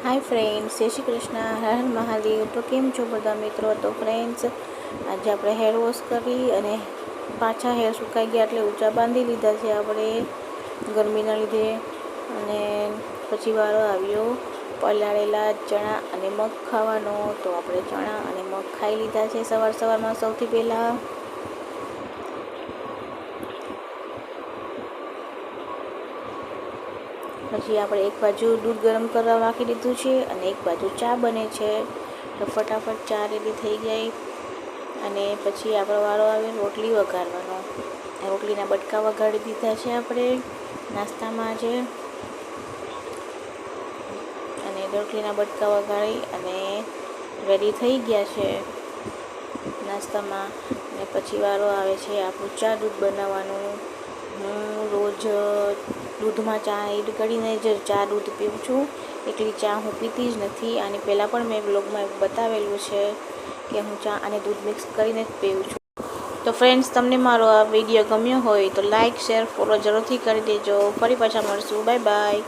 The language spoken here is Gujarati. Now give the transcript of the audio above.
हाय फ्रेंड्स, जय श्री कृष्ण, हर हर महादेव। तो केम छो बधा मित्रों? तो फ्रेंड्स, आज आप हेर वॉश करी अने पाछा हेर सुकाई गया एटले ऊंचा बांधी लीधा छे आपणे गरमीना लीधे। अने पछी वारो आव्यो पलाळेला चણા अने मग खावानो। तो आपणे चણા अने मग खाई लीधा छे सवार सवारमां। सौथी पहेला પછી આપણે એક બાજુ દૂધ ગરમ કરવા રાખી દીધું છે અને એક બાજુ ચા બને છે, તો ફટાફટ ચા રેડી થઈ જાય. અને પછી આપણો વારો આવે રોટલી વઘારવાનો. રોટલીના બટકા વઘારી દીધા છે આપણે નાસ્તામાં આજે. અને રોટલીના બટકા વઘારી અને રેડી થઈ ગયા છે નાસ્તામાં. અને પછી વારો આવે છે આપણું ચા દૂધ બનાવવાનું. હું રોજ દૂધમાં ચા એડ કરીને જ ચા દૂધ પીવું છું. એકલી ચા હું પીતી જ નથી. આની પહેલાં પણ મેં બ્લોગમાં બતાવેલું છે કે હું ચા અને દૂધ મિક્સ કરીને જ પીવું છું. તો ફ્રેન્ડ્સ, તમને મારો આ વિડીયો ગમ્યો હોય તો લાઇક, શેર, ફોલો જરૂરથી કરી દેજો. ફરી પાછા મળશું. Bye bye.